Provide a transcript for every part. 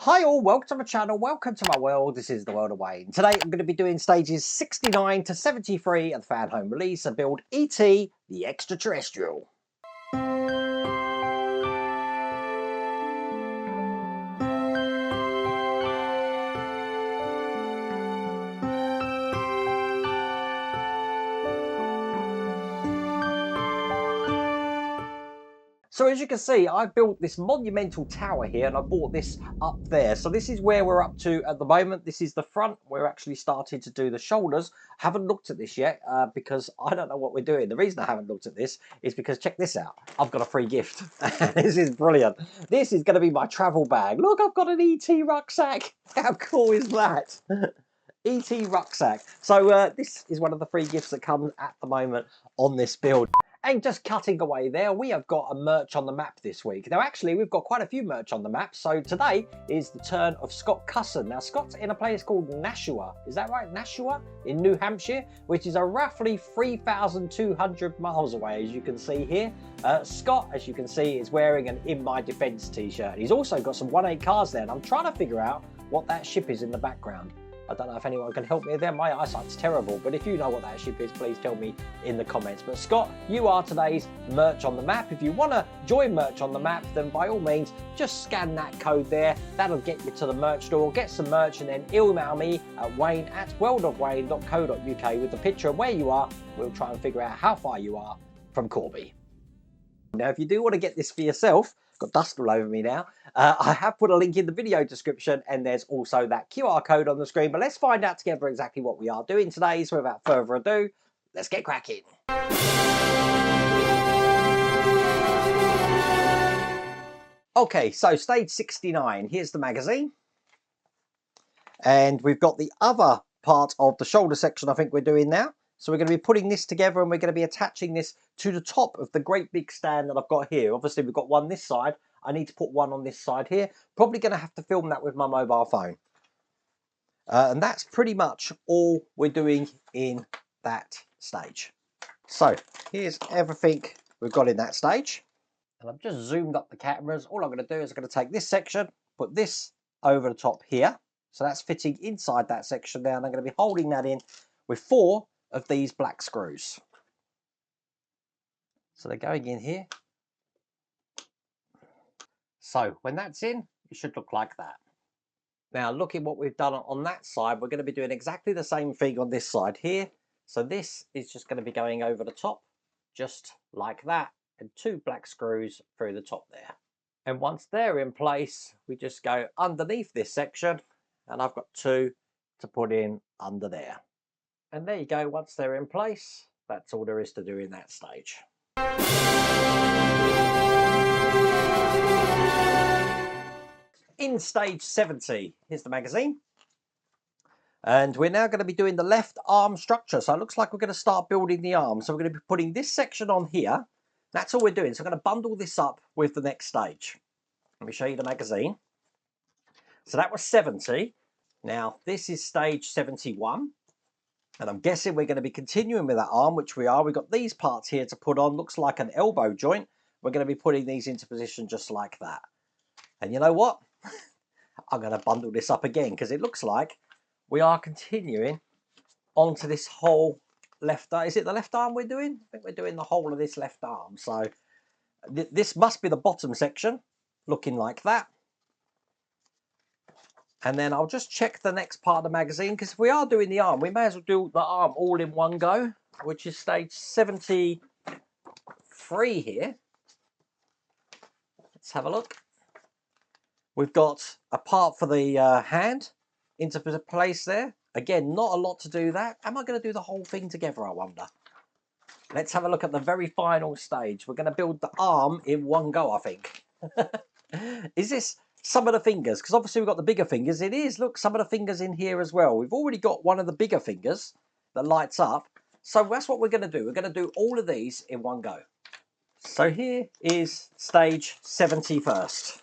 Hi all, welcome to my channel, welcome to my world. This is the world of Wayne. Today I'm going to be doing stages 69 to 73 of the Fanhome release and build E.T. the Extraterrestrial. So as you can see, I built this monumental tower here and I bought this up there. So this is where we're up to at the moment. This is the front. We're actually starting to do the shoulders. Haven't looked at this yet because I don't know what we're doing. The reason I haven't looked at this is because check this out. I've got a free gift. This is brilliant. This is going to be my travel bag. Look, I've got an E.T. rucksack. How cool is that? E.T. rucksack. So this is one of the free gifts that comes at the moment on this build. And just cutting away there, we have got a merch on the map this week. Now actually we've got quite a few merch on the map. So today is the turn of Scott Cusson. Now Scott's in a place called Nashua, is that right? Nashua in New Hampshire, which is a roughly 3,200 miles away, as you can see here. Scott, as you can see, is wearing an In My Defence t-shirt. He's also got some 1/8 cars there, and I'm trying to figure out what that ship is in the background. I don't know if anyone can help me there. My eyesight's terrible, but if you know what that ship is, please tell me in the comments. But Scott, you are today's merch on the map. If you want to join merch on the map, then by all means, just scan that code there. That'll get you to the merch store, get some merch, and then email me at wayne@worldofwayne.co.uk with the picture of where you are. We'll try and figure out how far you are from Corby. Now, if you do want to get this for yourself, got dust all over me now, I have put a link in the video description and there's also that QR code on the screen. But let's find out together exactly what we are doing today. So without further ado, let's get cracking. Okay, so stage 69, here's the magazine. And we've got the other part of the shoulder section I think we're doing now. So we're going to be putting this together and we're going to be attaching this to the top of the great big stand that I've got here. Obviously we've got one this side. I need to put one on this side here. Probably going to have to film that with my mobile phone. And that's pretty much all we're doing in that stage. So here's everything we've got in that stage. And I've just zoomed up the cameras. All I'm going to do is I'm going to take this section, put this over the top here. So that's fitting inside that section there. And I'm going to be holding that in with 4 of these black screws. So they're going in here. So when that's in, it should look like that. Now look at what we've done on that side. We're going to be doing exactly the same thing on this side here. So this is just going to be going over the top, just like that, and 2 black screws through the top there. And once they're in place, we just go underneath this section, and I've got 2 to put in under there. And there you go, once they're in place, that's all there is to do in that stage. In stage 70, here's the magazine. And we're now going to be doing the left arm structure. So it looks like we're going to start building the arm. So we're going to be putting this section on here. That's all we're doing. So I'm going to bundle this up with the next stage. Let me show you the magazine. So that was 70. Now this is stage 71. And I'm guessing we're going to be continuing with that arm, which we are. We've got these parts here to put on. Looks like an elbow joint. We're going to be putting these into position just like that. And you know what? I'm going to bundle this up again because it looks like we are continuing onto this whole left arm. Is it the left arm we're doing? I think we're doing the whole of this left arm. So this must be the bottom section, looking like that. And then I'll just check the next part of the magazine, because if we are doing the arm, we may as well do the arm all in one go, which is stage 73 here. Let's have a look. We've got a part for the hand into place there. Again, not a lot to do that. Am I going to do the whole thing together, I wonder? Let's have a look at the very final stage. We're going to build the arm in one go, I think. Is this some of the fingers? Because obviously we've got the bigger fingers. It is, look, some of the fingers in here as well. We've already got one of the bigger fingers that lights up. So that's what we're going to do. We're going to do all of these in one go. So here is stage 70 first.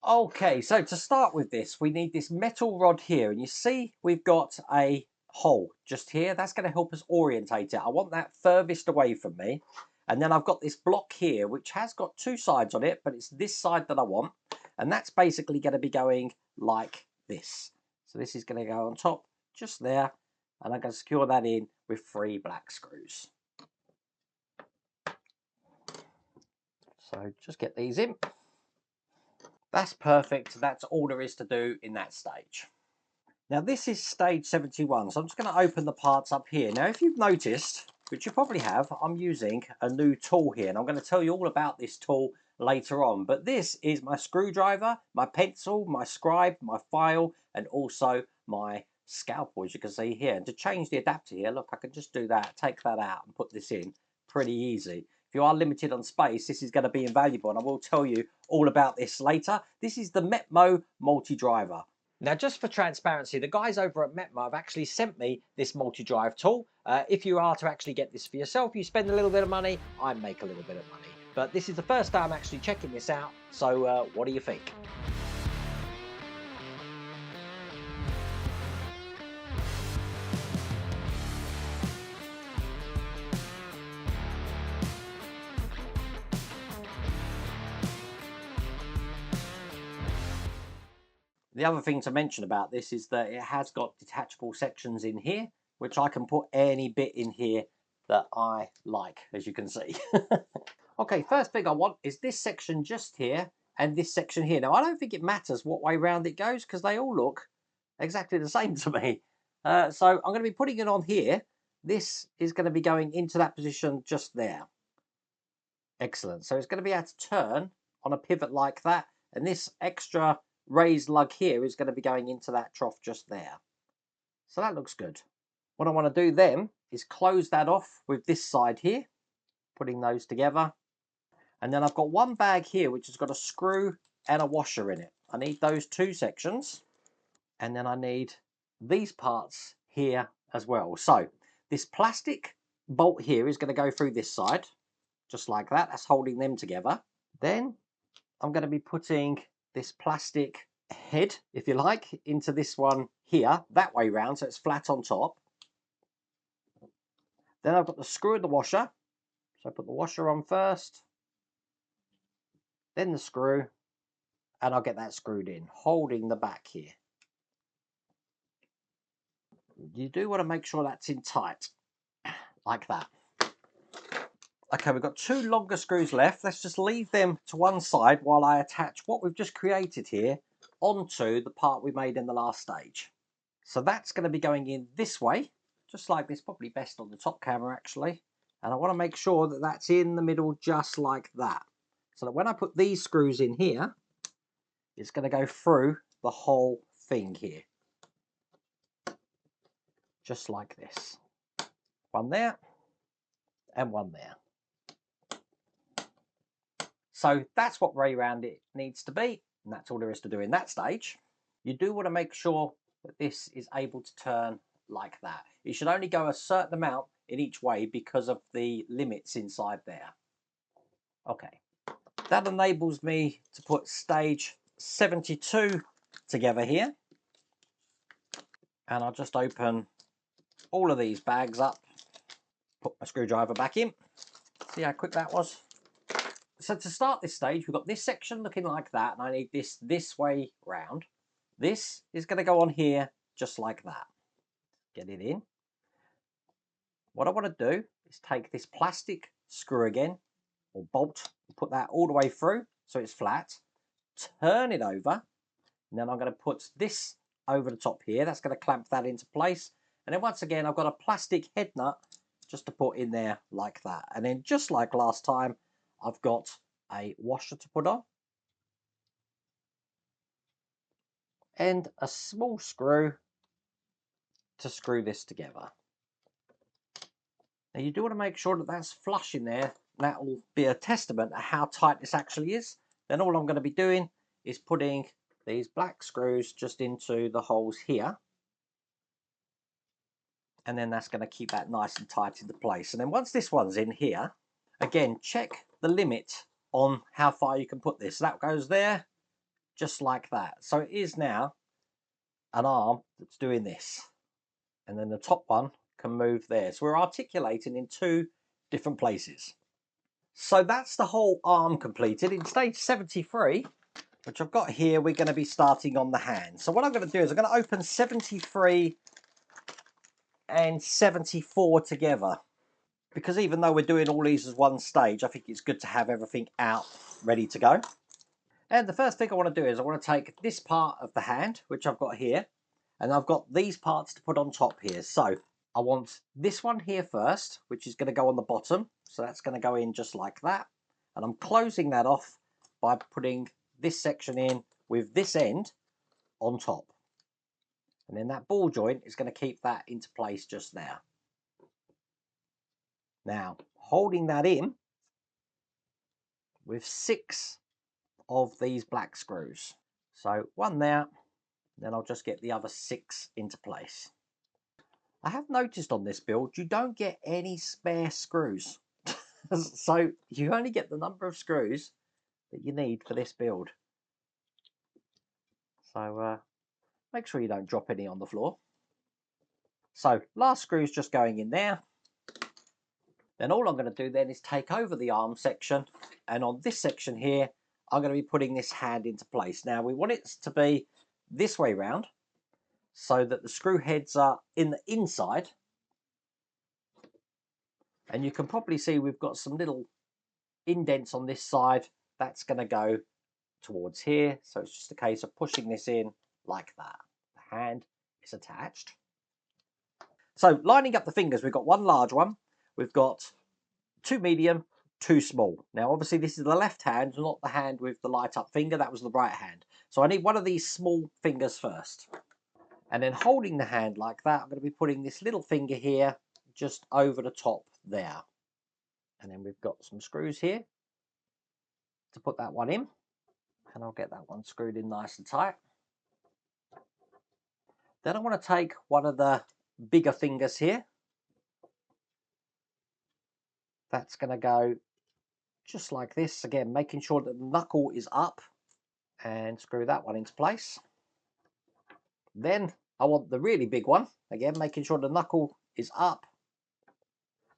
Okay, so to start with this, we need this metal rod here. And you see we've got a hole just here. That's going to help us orientate it. I want that furthest away from me. And then I've got this block here, which has got 2 sides on it, but it's this side that I want. And that's basically going to be going like this. So this is going to go on top just there, and I'm going to secure that in with 3 black screws. So just get these in. That's perfect. That's all there is to do in that stage. Now this is stage 71, so I'm just going to open the parts up here. Now if you've noticed, which you probably have, I'm using a new tool here, and I'm going to tell you all about this tool later on. But this is my screwdriver, my pencil, my scribe, my file, and also my scalpel, as you can see here. And to change the adapter here, look, I can just do that, take that out and put this in. Pretty easy. If you are limited on space, this is going to be invaluable, and I will tell you all about this later. This is the Metmo multi-driver. Now, just for transparency, the guys over at Metmo have actually sent me this multi-drive tool. If you are to actually get this for yourself, you spend a little bit of money, I make a little bit of money. But this is the first time I'm actually checking this out, so what do you think? The other thing to mention about this is that it has got detachable sections in here, which I can put any bit in here that I like, as you can see. Okay, first thing I want is this section just here and this section here. Now, I don't think it matters what way round it goes because they all look exactly the same to me. So I'm going to be putting it on here. This is going to be going into that position just there. Excellent. So it's going to be able to turn on a pivot like that. And this extra raised lug here is going to be going into that trough just there. So that looks good. What I want to do then is close that off with this side here, putting those together. And then I've got one bag here which has got a screw and a washer in it. I need those 2 sections, and then I need these parts here as well. So this plastic bolt here is going to go through this side, just like that. That's holding them together. Then I'm going to be putting this plastic head, if you like, into this one here, that way round, so it's flat on top. Then I've got the screw and the washer. So I put the washer on first, then the screw, and I'll get that screwed in, holding the back here. You do want to make sure that's in tight, like that. Okay, we've got 2 longer screws left. Let's just leave them to one side while I attach what we've just created here onto the part we made in the last stage. So that's going to be going in this way, just like this, probably best on the top camera actually. And I want to make sure that that's in the middle just like that. So that when I put these screws in here, it's going to go through the whole thing here. Just like this. One there and one there. So that's what way round it needs to be, and that's all there is to do in that stage. You do want to make sure that this is able to turn like that. It should only go a certain amount in each way because of the limits inside there. Okay, that enables me to put stage 72 together here. And I'll just open all of these bags up, put my screwdriver back in. See how quick that was? So to start this stage, we've got this section looking like that, and I need this way round. This is going to go on here just like that. Get it in. What I want to do is take this plastic screw again, or bolt, and put that all the way through so it's flat. Turn it over, and then I'm going to put this over the top here. That's going to clamp that into place. And then once again, I've got a plastic head nut just to put in there like that. And then just like last time, I've got a washer to put on and a small screw to screw this together. Now you do want to make sure that that's flush in there. That will be a testament of how tight this actually is. Then all I'm going to be doing is putting these black screws just into the holes here. And then that's going to keep that nice and tight into place. And then once this one's in here, again, check the limit on how far you can put this. That goes there, just like that. So it is now an arm that's doing this. And then the top one can move there. So we're articulating in 2 different places. So that's the whole arm completed. In stage 73, which I've got here, we're going to be starting on the hand. So what I'm going to do is I'm going to open 73 and 74 together, because even though we're doing all these as one stage, I think it's good to have everything out ready to go. And the first thing I want to do is I want to take this part of the hand, which I've got here, and I've got these parts to put on top here. So I want this one here first, which is going to go on the bottom. So that's going to go in just like that. And I'm closing that off by putting this section in with this end on top. And then that ball joint is going to keep that into place just there. Now, holding that in with 6 of these black screws. So one there, then I'll just get the other 6 into place. I have noticed on this build, you don't get any spare screws. So you only get the number of screws that you need for this build. So make sure you don't drop any on the floor. So last screw's just going in there. Then all I'm going to do then is take over the arm section, and on this section here, I'm going to be putting this hand into place. Now we want it to be this way round, so that the screw heads are in the inside. And you can probably see we've got some little indents on this side. That's going to go towards here. So it's just a case of pushing this in like that. The hand is attached. So lining up the fingers, we've got one large one. We've got 2 medium, 2 small. Now, obviously, this is the left hand, not the hand with the light up finger. That was the right hand. So I need one of these small fingers first. And then holding the hand like that, I'm going to be putting this little finger here just over the top there. And then we've got some screws here to put that one in. And I'll get that one screwed in nice and tight. Then I want to take one of the bigger fingers here. That's going to go just like this. Again, making sure that the knuckle is up, and screw that one into place. Then I want the really big one. Again, making sure the knuckle is up.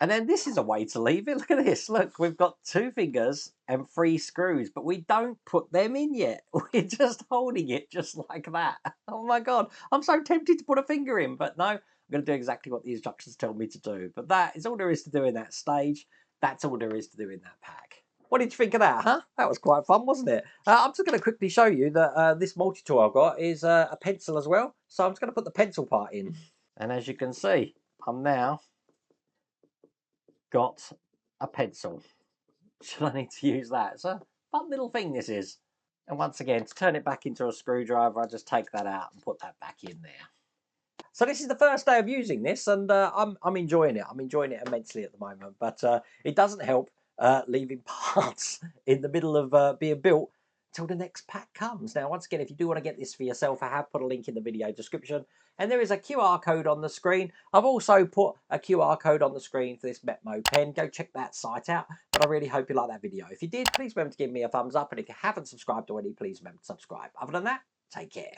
And then this is a way to leave it. Look at this. Look, we've got 2 fingers and 3 screws, but we don't put them in yet. We're just holding it just like that. Oh my God. I'm so tempted to put a finger in, but no, I'm going to do exactly what the instructions tell me to do. But that is all there is to do in that stage. That's all there is to do in that pack. What did you think of that, huh? That was quite fun, wasn't it? I'm just going to quickly show you that this multi-tool I've got is a pencil as well. So I'm just going to put the pencil part in. And as you can see, I'm now got a pencil. Should I need to use that? It's a fun little thing this is. And once again, to turn it back into a screwdriver, I just take that out and put that back in there. So this is the first day of using this, and I'm enjoying it. I'm enjoying it immensely at the moment, but it doesn't help leaving parts in the middle of being built till the next pack comes. Now, once again, if you do want to get this for yourself, I have put a link in the video description, and there is a QR code on the screen. I've also put a QR code on the screen for this Metmo pen. Go check that site out, but I really hope you like that video. If you did, please remember to give me a thumbs up, and if you haven't subscribed already, please remember to subscribe. Other than that, take care.